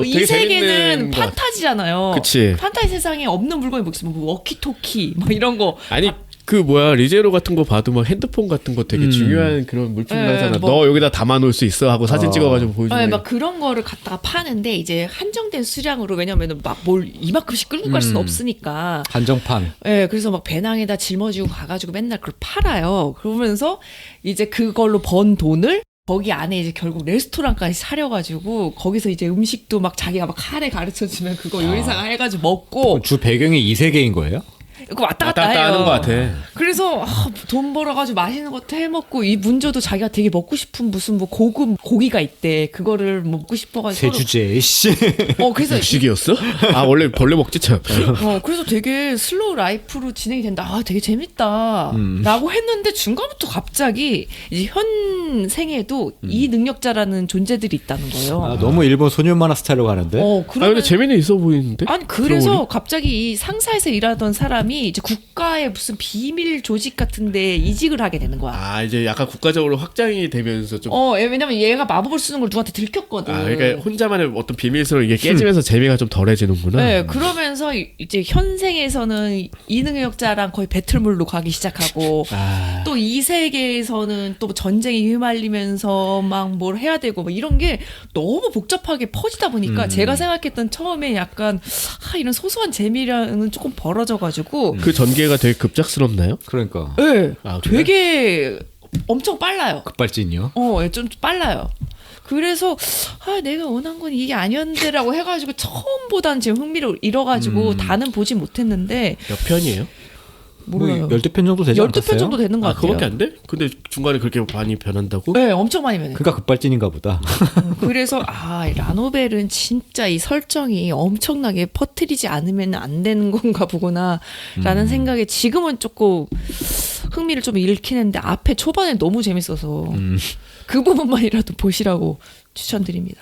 이 되게 세계는 재밌는 것 같아. 판타지잖아요. 그치. 판타지 세상에 없는 물건이 뭐 있어? 뭐 워키토키 막 이런 거. 아니 그 뭐야 리제로 같은 거 봐도 막 핸드폰 같은 거 되게 중요한 그런 물품 네, 하잖아. 뭐. 너 여기다 담아놓을 수 있어 하고 사진 찍어가지고 보여주는. 네, 막 그런 거를 갖다가 파는데 이제 한정된 수량으로 왜냐면은 막 뭘 이만큼씩 끌고 갈 수는 없으니까. 한정판. 예, 그래서 막 배낭에다 짊어지고 가가지고 맨날 그걸 팔아요. 그러면서 이제 그걸로 번 돈을 거기 안에 이제 결국 레스토랑까지 사려가지고 거기서 이제 음식도 막 자기가 막 카레 가르쳐주면 그거 요리사가 해가지고 먹고 주 배경이 이 세계인 거예요? 그거 왔다 갔다 왔다 갔다 해요. 하는 것 같아. 그래서 돈 벌어가지고 맛있는 것도 해 먹고 이 문조도 자기가 되게 먹고 싶은 무슨 뭐 고급 고기가 있대. 그거를 먹고 싶어가지고. 세주제 씨. 그래서 육식이었어? 아 원래 벌레 먹지 참. 그래서 되게 슬로우 라이프로 진행이 된다. 아, 되게 재밌다. 라고 했는데 중간부터 갑자기 이제 현 생에도 이 능력자라는 존재들이 있다는 거예요. 아, 너무 일본 소년 만화 스타일로 가는데. 아 근데 재미는 있어 보이는데? 아니 그래서 갑자기 이 상사에서 일하던 사람이 이제 국가의 무슨 비밀 조직 같은데 이직을 하게 되는 거야. 아 이제 약간 국가적으로 확장이 되면서 좀. 왜냐면 얘가 마법을 쓰는 걸 누구한테 들켰거든. 아 그러니까 혼자만의 어떤 비밀스러운 이게 깨지면서 재미가 좀 덜해지는구나. 네, 그러면서 이제 현생에서는 이 능력자랑 거의 배틀물로 가기 시작하고 또 이 세계에서는 또 전쟁에 휘말리면서 막 뭘 해야 되고 막 이런 게 너무 복잡하게 퍼지다 보니까 제가 생각했던 처음에 약간 이런 소소한 재미랑은 조금 벌어져가지고 그 전개가 되게 급작스럽나요? 그러니까 네, 아, 그래요? 되게 엄청 빨라요. 급발진이요. 좀 빨라요. 그래서 내가 원한 건 이게 아니었는데라고 해가지고 처음보단 지금 흥미를 잃어가지고 다는 보지 못했는데 몇 편이에요? 몰라요. 12편 정도 되지 12편 않았어요? 정도 되는 것 아 같아요. 그거밖에 안 돼? 근데 중간에 그렇게 많이 변한다고? 네, 엄청 많이 변해요. 그러니까 급발진인가 보다. 그래서 이 라노벨은 진짜 이 설정이 엄청나게 퍼뜨리지 않으면 안 되는 건가 보구나라는 생각에 지금은 조금 흥미를 좀 잃히는데 앞에 초반에 너무 재밌어서 그 부분만이라도 보시라고 추천드립니다.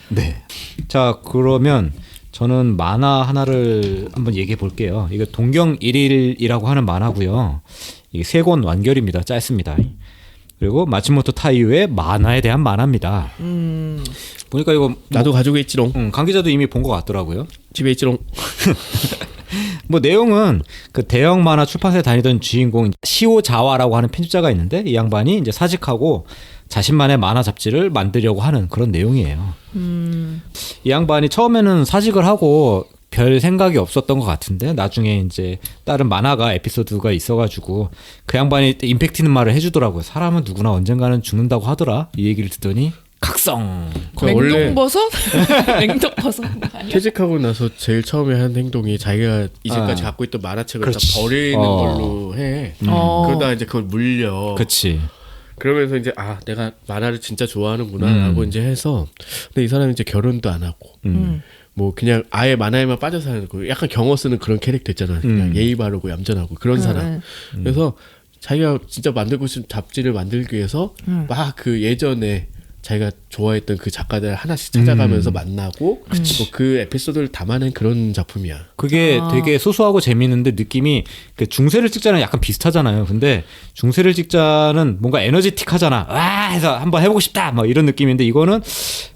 네. 자, 그러면 저는 만화 하나를 한번 얘기해 볼게요. 이거 동경 1일이라고 하는 만화고요. 이게 3권 완결입니다. 짧습니다. 그리고 마츠모토 타이유의 만화에 대한 만화입니다. 보니까 이거 나도 가지고 있지롱. 강 기자도 이미 본 것 같더라고요. 집에 있지롱. 뭐 내용은 그 대형 만화 출판사에 다니던 주인공 시오자와라고 하는 편집자가 있는데 이 양반이 이제 사직하고 자신만의 만화 잡지를 만들려고 하는 그런 내용이에요. 이 양반이 처음에는 사직을 하고 별 생각이 없었던 것 같은데 나중에 이제 다른 만화가 에피소드가 있어가지고 그 양반이 임팩트 있는 말을 해주더라고요. 사람은 누구나 언젠가는 죽는다고 하더라. 이 얘기를 듣더니 각성. 냉동버섯? 냉동버섯? 퇴직하고 나서 제일 처음에 한 행동이 자기가 이제까지 갖고 있던 만화책을 다 버리는 걸로 해. 그러다 이제 그걸 물려. 그렇지. 그러면서 이제 내가 만화를 진짜 좋아하는구나라고 이제 해서 근데 이 사람이 이제 결혼도 안 하고 뭐 그냥 아예 만화에만 빠져 사는 거 약간 경어 쓰는 그런 캐릭터 있잖아. 그냥 예의 바르고 얌전하고 그런 사람. 그래서 자기가 진짜 만들고 싶은 잡지를 만들기 위해서 막 그 예전에 자기가 좋아했던 그 작가들 하나씩 찾아가면서 만나고 뭐 그 에피소드를 담아낸 그런 작품이야. 그게 되게 소소하고 재미있는데 느낌이 그 중세를 찍자는 약간 비슷하잖아요. 근데 중세를 찍자는 뭔가 에너지틱하잖아. 와 해서 한번 해보고 싶다 막 이런 느낌인데 이거는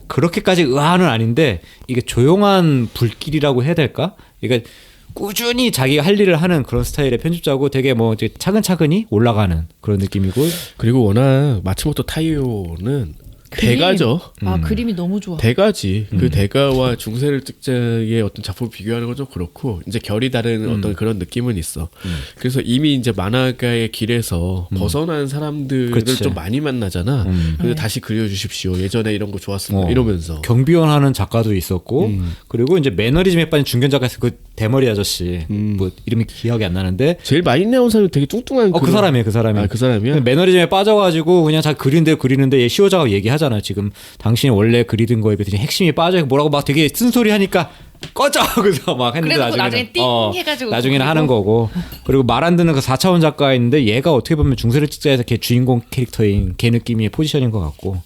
그렇게까지 의아는 아닌데 이게 조용한 불길이라고 해야 될까? 그러니까 꾸준히 자기가 할 일을 하는 그런 스타일의 편집자고 되게 뭐 이제 차근차근히 올라가는 그런 느낌이고 그리고 워낙 마츠모토 타이오는 대가죠. 그림이 너무 좋아. 대가지. 그 대가와 중세를 찍자의 어떤 작품을 비교하는 건 좀 그렇고 이제 결이 다른 어떤 그런 느낌은 있어. 그래서 이미 이제 만화가의 길에서 벗어난 사람들을 그치. 좀 많이 만나잖아. 근데 네. 다시 그려주십시오. 예전에 이런 거 좋았습니다. 이러면서. 경비원 하는 작가도 있었고 그리고 이제 매너리즘에 빠진 중견 작가에서 그 대머리 아저씨 뭐 이름이 기억이 안 나는데 제일 많이 나온 사람이 되게 뚱뚱한 그 사람이에요. 그 사람이. 그 사람이야? 매너리즘에 빠져가지고 그냥 자기 그리는데 얘 시호자가 얘기하잖아요. 지금 당신이 원래 그리던 거에 비해서 핵심이 빠져 뭐라고 막 되게 쓴소리 하니까 꺼져 그래서 막 했는데 그래놓고 나중에 띵 해가지고 나중에는 그리고. 하는 거고 그리고 말 안 듣는 그 4차원 작가 있는데 얘가 어떻게 보면 중세를 찍자에서 걔 주인공 캐릭터인 걔 느낌의 포지션인 것 같고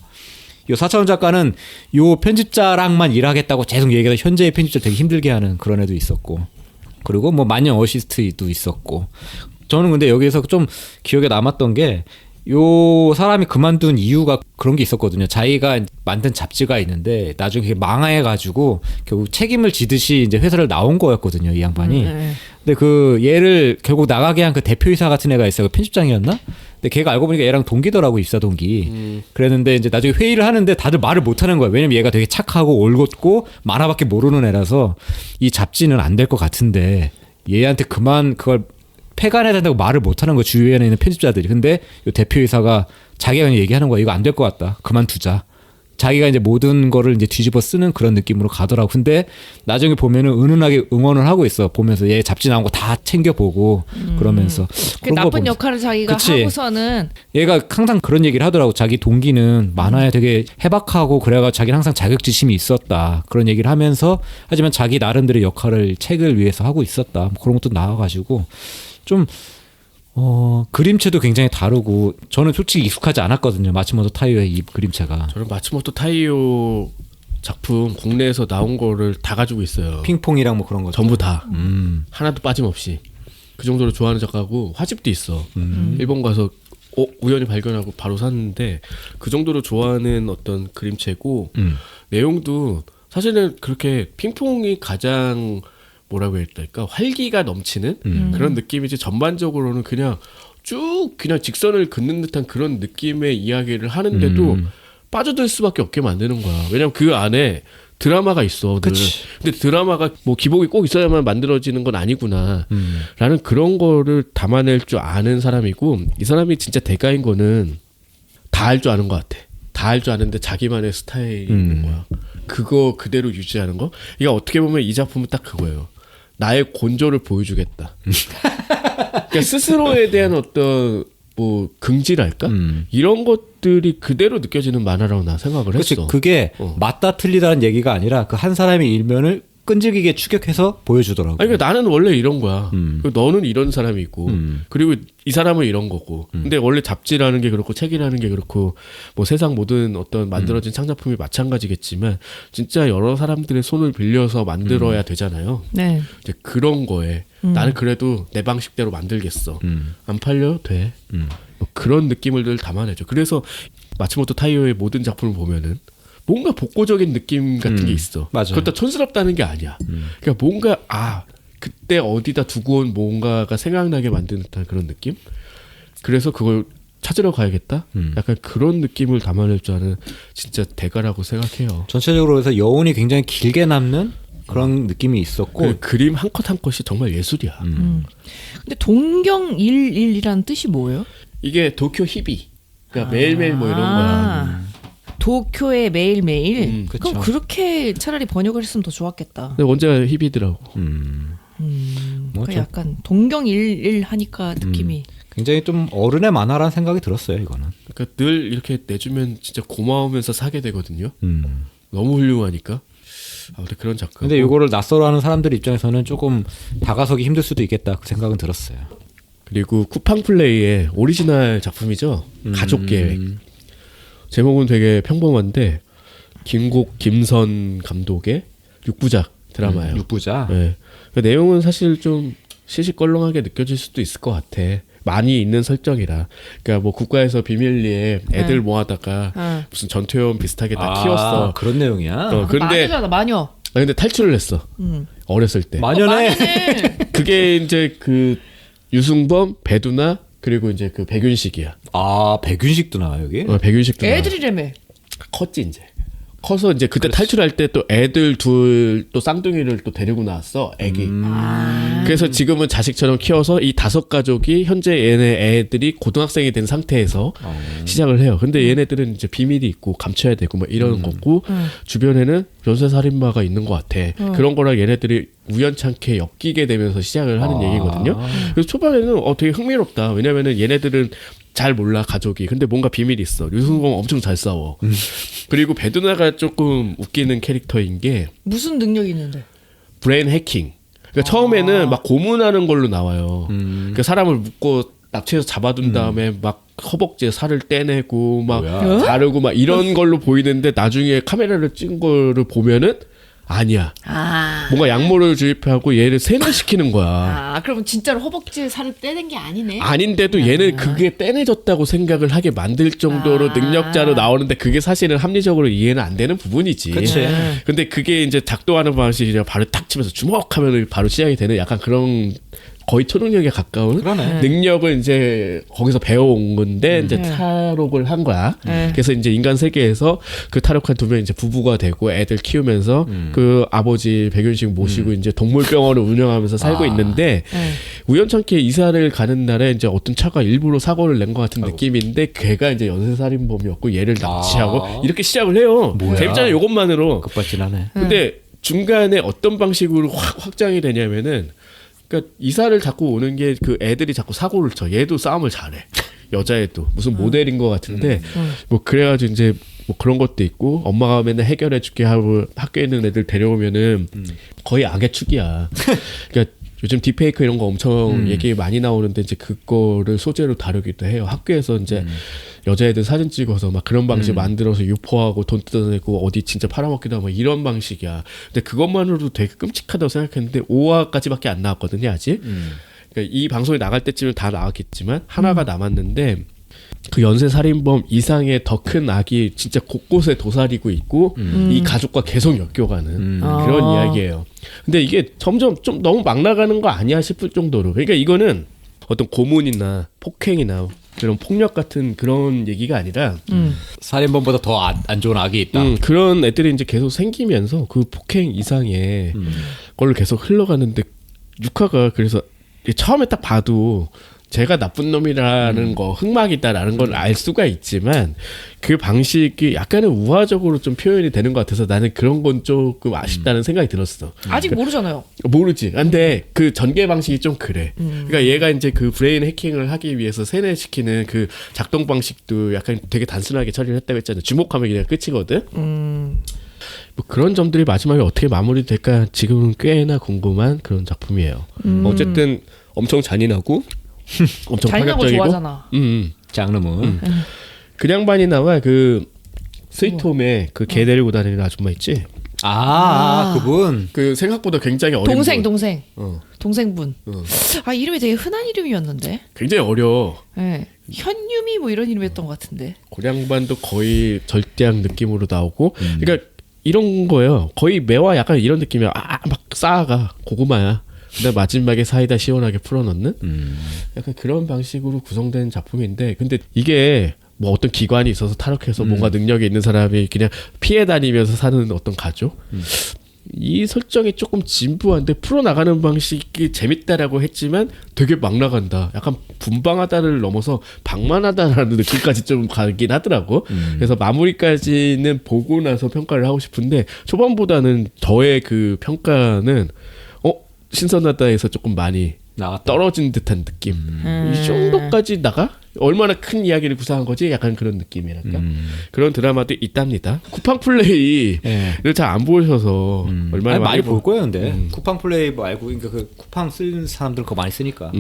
요 4차원 작가는 요 편집자랑만 일하겠다고 계속 얘기해서 현재의 편집자 되게 힘들게 하는 그런 애도 있었고 그리고 뭐 만년 어시스트도 있었고 저는 근데 여기서 좀 기억에 남았던 게 요 사람이 그만둔 이유가 그런 게 있었거든요. 자기가 만든 잡지가 있는데 나중에 그게 망해가지고 결국 책임을 지듯이 이제 회사를 나온 거였거든요. 이 양반이. 근데 그 얘를 결국 나가게 한 그 대표이사 같은 애가 있어요. 그 편집장이었나? 근데 걔가 알고 보니까 얘랑 동기더라고 입사 동기. 그랬는데 이제 나중에 회의를 하는데 다들 말을 못 하는 거야. 왜냐면 얘가 되게 착하고 올곧고 만화밖에 모르는 애라서 이 잡지는 안 될 것 같은데 얘한테 그만 그걸 폐간해야 된다고 말을 못하는 거야. 주위에 있는 편집자들이. 근데 이 대표이사가 자기가 그냥 얘기하는 거야. 이거 안 될 것 같다. 그만두자. 자기가 이제 모든 거를 이제 뒤집어 쓰는 그런 느낌으로 가더라고. 근데 나중에 보면은 은은하게 응원을 하고 있어. 보면서 얘 잡지 나온 거 다 챙겨보고 그러면서. 그 그런 거 나쁜 보면서. 역할을 자기가 그치. 하고서는 얘가 항상 그런 얘기를 하더라고. 자기 동기는 만화에 되게 해박하고 그래가 자기는 항상 자격지심이 있었다. 그런 얘기를 하면서 하지만 자기 나름대로의 역할을 책을 위해서 하고 있었다. 뭐 그런 것도 나와가지고 좀 그림체도 굉장히 다르고 저는 솔직히 익숙하지 않았거든요. 마츠모토 타이오의 이 그림체가. 저는 마츠모토 타이오 작품 국내에서 나온 거를 다 가지고 있어요. 핑퐁이랑 뭐 그런 거 전부 다. 하나도 빠짐없이. 그 정도로 좋아하는 작가고 화집도 있어. 일본 가서 우연히 발견하고 바로 샀는데 그 정도로 좋아하는 어떤 그림체고 내용도 사실은 그렇게 핑퐁이 가장 뭐라고 해야 될까 활기가 넘치는 그런 느낌이지 전반적으로는 그냥 쭉 그냥 직선을 긋는 듯한 그런 느낌의 이야기를 하는데도 빠져들 수밖에 없게 만드는 거야. 왜냐면 그 안에 드라마가 있어. 늘. 근데 드라마가 뭐 기복이 꼭 있어야만 만들어지는 건 아니구나 라는 그런 거를 담아낼 줄 아는 사람이고 이 사람이 진짜 대가인 거는 다 알 줄 아는 것 같아. 다 알 줄 아는데 자기만의 스타일이 있는 거야. 그거 그대로 유지하는 거. 이게 어떻게 보면 이 작품은 딱 그거예요. 나의 곤조를 보여주겠다. 그러니까 스스로에 대한 어떤 뭐 긍지랄까 이런 것들이 그대로 느껴지는 만화라고 나 생각을 그치, 했어. 그게 맞다 틀리다는 얘기가 아니라 그 한 사람의 일면을 끈질기게 추격해서 보여주더라고. 아니, 그러니까 나는 원래 이런 거야. 그리고 너는 이런 사람이 있고, 그리고 이 사람은 이런 거고. 근데 원래 잡지라는 게 그렇고, 책이라는 게 그렇고, 뭐 세상 모든 어떤 만들어진 창작품이 마찬가지겠지만, 진짜 여러 사람들의 손을 빌려서 만들어야 되잖아요. 네. 이제 그런 거에 나는 그래도 내 방식대로 만들겠어. 안 팔려? 돼. 뭐 그런 느낌을 늘 담아내죠. 그래서 마츠모토 타이오의 모든 작품을 보면은 뭔가 복고적인 느낌 같은 게 있어. 맞아요. 그렇다 촌스럽다는 게 아니야. 그러니까 뭔가 그때 어디다 두고 온 뭔가가 생각나게 만드는 듯한 그런 느낌? 그래서 그걸 찾으러 가야겠다? 약간 그런 느낌을 담아낼 줄 아는 진짜 대가라고 생각해요. 전체적으로 해서 여운이 굉장히 길게 남는 그런 느낌이 있었고 그 그림 한 컷 한 컷이 정말 예술이야. 근데 동경 11이라는 뜻이 뭐예요? 이게 도쿄 히비. 그러니까 매일매일 뭐 이런 거야. 도쿄의 매일매일. 그쵸. 그럼 그렇게 차라리 번역을 했으면 더 좋았겠다. 근데 원제가 히비더라고. 뭐 그 좀 약간 동경 11 하니까 느낌이. 굉장히 좀 어른의 만화라는 생각이 들었어요. 이거는. 그러니까 늘 이렇게 내주면 진짜 고마우면서 사게 되거든요. 너무 훌륭하니까. 아무튼 그런 작가. 근데 이거를 낯설어 하는 사람들 입장에서는 조금 다가서기 힘들 수도 있겠다 그 생각은 들었어요. 그리고 쿠팡플레이의 오리지널 작품이죠. 가족 계획. 제목은 되게 평범한데 김곡 김선 감독의 6부작 드라마예요. 6부작. 네. 그 내용은 사실 좀 시시껄렁하게 느껴질 수도 있을 것 같아. 많이 있는 설정이라. 그러니까 뭐 국가에서 비밀리에 애들 모아다가 무슨 전투요원 비슷하게 다 키웠어. 그런 내용이야. 근데 마녀잖아 마녀. 근데 탈출을 했어. 어렸을 때. 마녀네. 마녀네. 그게 이제 그 유승범, 배두나 그리고 이제 그 백윤식이야. 아, 백윤식도 나와 여기. 백윤식도 나와. 애들이라며. 컸지 이제. 커서 이제 그때 탈출할 때 또 애들 둘 또 쌍둥이를 또 데리고 나왔어. 애기. 그래서 지금은 자식처럼 키워서 이 5가족이 현재 얘네 애들이 고등학생이 된 상태에서 시작을 해요. 근데 얘네들은 이제 비밀이 있고 감춰야 되고 뭐 이런 거고 주변에는 연쇄살인마가 있는 것 같아. 그런 거랑 얘네들이 우연찮게 엮이게 되면서 시작을 하는 얘기거든요. 그래서 초반에는 되게 흥미롭다. 왜냐면은 얘네들은 잘 몰라 가족이. 근데 뭔가 비밀이 있어. 유승범 엄청 잘 싸워. 그리고 배두나가 조금 웃기는 캐릭터인 게 무슨 능력이 있는데? 브레인 해킹. 그러니까 처음에는 막 고문하는 걸로 나와요. 그러니까 사람을 묶고 납치해서 잡아둔 다음에 막 허벅지에 살을 떼내고 막 뭐야? 자르고 막 이런 걸로 보이는데 나중에 카메라를 찍은 거를 보면은 아니야. 뭔가 약물을 주입하고 얘를 세뇌시키는 거야. 그럼 진짜로 허벅지에 살을 떼낸 게 아니네. 아닌데도 얘는 그게 떼내졌다고 생각을 하게 만들 정도로 능력자로 나오는데 그게 사실은 합리적으로 이해는 안 되는 부분이지. 그치. 근데 그게 이제 작동하는 방식이 그냥 바로 딱 치면서 주먹하면 바로 시작이 되는 약간 그런 거의 초능력에 가까운 그러네. 능력을 이제 거기서 배워온 건데 이제 탈옥을 한 거야. 그래서 이제 인간 세계에서 그 탈옥한 2명 이제 부부가 되고 애들 키우면서 그 아버지 백윤식 모시고 이제 동물병원을 운영하면서 살고 있는데 우연찮게 이사를 가는 날에 이제 어떤 차가 일부러 사고를 낸 것 같은 느낌인데 걔가 이제 연쇄살인범이었고 얘를 납치하고 이렇게 시작을 해요. 뭐야? 재밌잖아요. 이것만으로. 급발진하네. 근데 중간에 어떤 방식으로 확장이 되냐면은 그러니까 이사를 자꾸 오는 게 그 애들이 자꾸 사고를 쳐. 얘도 싸움을 잘해. 여자애도 무슨 모델인 것 같은데 뭐 그래가지고 이제 뭐 그런 것도 있고 엄마가 맨날 해결해줄게 하고 학교에 있는 애들 데려오면은 거의 악의 축이야. 그러니까 요즘 딥페이크 이런 거 엄청 얘기 많이 나오는데 이제 그거를 소재로 다루기도 해요. 학교에서 이제 여자애들 사진 찍어서 막 그런 방식 만들어서 유포하고 돈 뜯어내고 어디 진짜 팔아먹기도 하고 이런 방식이야. 근데 그것만으로도 되게 끔찍하다고 생각했는데 5화까지밖에 안 나왔거든요 아직. 그러니까 이 방송이 나갈 때쯤은 다 나왔겠지만 하나가 남았는데 그 연쇄살인범 이상의 더 큰 악이 진짜 곳곳에 도사리고 있고 이 가족과 계속 엮여가는 그런 이야기예요. 근데 이게 점점 좀 너무 막 나가는 거 아니야 싶을 정도로. 그러니까 이거는 어떤 고문이나 폭행이나 그런 폭력 같은 그런 얘기가 아니라 살인범보다 더 안 좋은 악이 있다. 그런 애들이 이제 계속 생기면서 그 폭행 이상의 걸로 계속 흘러가는데 육화가 그래서 처음에 딱 봐도 제가 나쁜 놈이라는 거 흑막이다라는 걸 알 수가 있지만 그 방식이 약간은 우화적으로 좀 표현이 되는 것 같아서 나는 그런 건 조금 아쉽다는 생각이 들었어. 아직 모르잖아요. 모르지. 근데 그 전개 방식이 좀 그래. 그러니까 얘가 이제 그 브레인 해킹을 하기 위해서 세뇌시키는 그 작동 방식도 약간 되게 단순하게 처리를 했다고 했잖아요. 주목하면 그냥 끝이거든. 뭐 그런 점들이 마지막에 어떻게 마무리될까 지금은 꽤나 궁금한 그런 작품이에요. 어쨌든 엄청 잔인하고 엄청 잔인한 거 파격적이고. 좋아하잖아. 장르문. 그 양반이 나와 그 스위트홈에 그 개 데리고 다니는 아줌마 있지? 그분. 그 생각보다 굉장히 어린 분. 동생분. 이름이 되게 흔한 이름이었는데. 굉장히 어려. 네. 현유미 뭐 이런 이름이었던 것 같은데. 그 양반도 거의 절대악 느낌으로 나오고 그러니까 이런 거예요. 거의 매화 약간 이런 느낌이야. 막 쌓아가 고구마야. 근데 마지막에 사이다 시원하게 풀어넣는 약간 그런 방식으로 구성된 작품인데 근데 이게 뭐 어떤 기관이 있어서 탈옥해서 뭔가 능력이 있는 사람이 그냥 피해 다니면서 사는 어떤 가족 이 설정이 조금 진부한데 풀어나가는 방식이 재밌다라고 했지만 되게 막 나간다. 약간 분방하다를 넘어서 방만하다라는 느낌까지 좀 가긴 하더라고. 그래서 마무리까지는 보고 나서 평가를 하고 싶은데 초반보다는 저의 그 평가는 신선하다에서 조금 많이 나왔다. 떨어진 듯한 느낌. 이 정도까지 나가? 얼마나 큰 이야기를 구사한 거지? 약간 그런 느낌이랄까. 그런 드라마도 있답니다. 쿠팡 플레이를 예. 잘 안 보셔서 얼마나 아니, 많이 볼 보- 거예요, 근데 쿠팡 플레이 말고 그러니까 그 쿠팡 쓰는 사람들 그거 많이 쓰니까.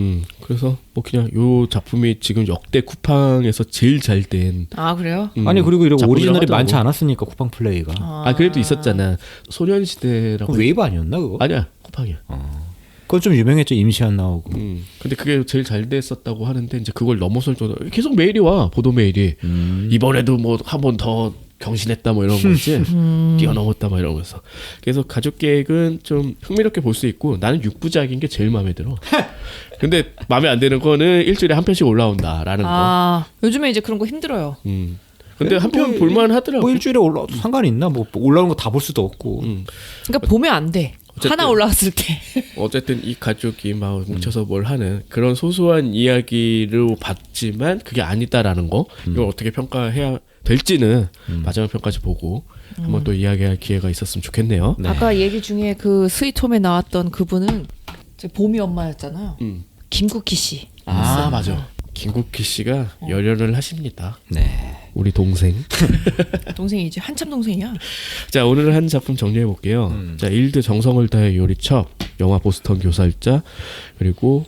그래서 뭐 그냥 요 작품이 지금 역대 쿠팡에서 제일 잘 된. 아 그래요? 아니 그리고 이런 작품이라고 오리지널이 하더라고. 많지 않았으니까 쿠팡 플레이가. 아 그래도 있었잖아. 소년시대라고. 그거 웨이브 아니었나 그거? 아니야 쿠팡이야. 그건 좀 유명했죠. 임시완 나오고. 근데 그게 제일 잘 됐었다고 하는데 이제 그걸 넘어설 정도 계속 메일이 와 보도 메일이 이번에도 뭐 한 번 더 경신했다 뭐 이런 거 있지 뛰어넘었다 뭐 이러면서 그래서 가족 계획은 좀 흥미롭게 볼 수 있고 나는 6부작인 게 제일 마음에 들어. 근데 마음에 안 드는 거는 일주일에 한 편씩 올라온다라는 거. 아 요즘에 이제 그런 거 힘들어요. 근데 한 편 볼만 하더라고. 뭐 일주일에 올라와도 상관이 있나? 뭐 올라오는 거 다 볼 수도 없고. 그러니까 보면 안 돼. 어쨌든- 하나 올라왔을 때. 어쨌든 이 가족이 막 뭉쳐서 뭘 하는 그런 소소한 이야기로 봤지만 그게 아니다라는 거 이걸 어떻게 평가해야 될지는 마지막 편까지 보고 한번 또 이야기할 기회가 있었으면 좋겠네요. 네. 아까 얘기 중에 그 스위트홈에 나왔던 그분은 제 봄이 엄마였잖아요. 김국희 씨. 아 맞아. 김국희 씨가 열연을 하십니다. 네. 우리 동생. 동생이지 한참 동생이야. 자 오늘 한 작품 정리해 볼게요. 자 일드 정성을 다해 요리첩, 영화 보스턴 교살자, 그리고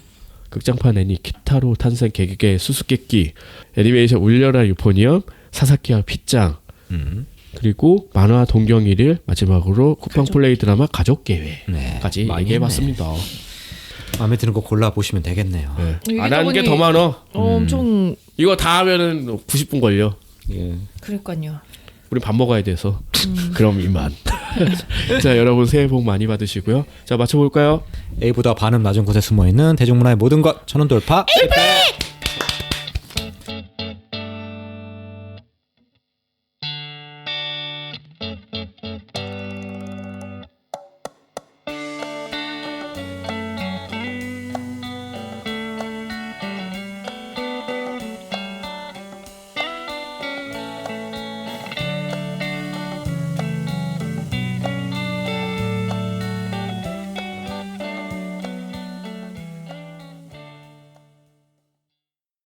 극장판 애니 키타로 탄생 개그계 수수께끼, 애니메이션 울려라 유포니엄, 사사키와 핏장, 그리고 만화 동경 1일, 마지막으로 쿠팡 플레이 드라마 가족 계획까지 네, 많이 얘기해봤습니다. 마음에 드는 거 골라 보시면 되겠네요. 네. 얘기다 안 하는 게 보니- 더 많어. 엄청 이거 다 하면은 90분 걸려. 예. 그러니까요. 우리 밥 먹어야 돼서. 그럼 이만. 자 여러분 새해 복 많이 받으시고요. 자 맞춰볼까요? A보다 반음 낮은 곳에 숨어 있는 대중문화의 모든 것 천원 돌파. 실패.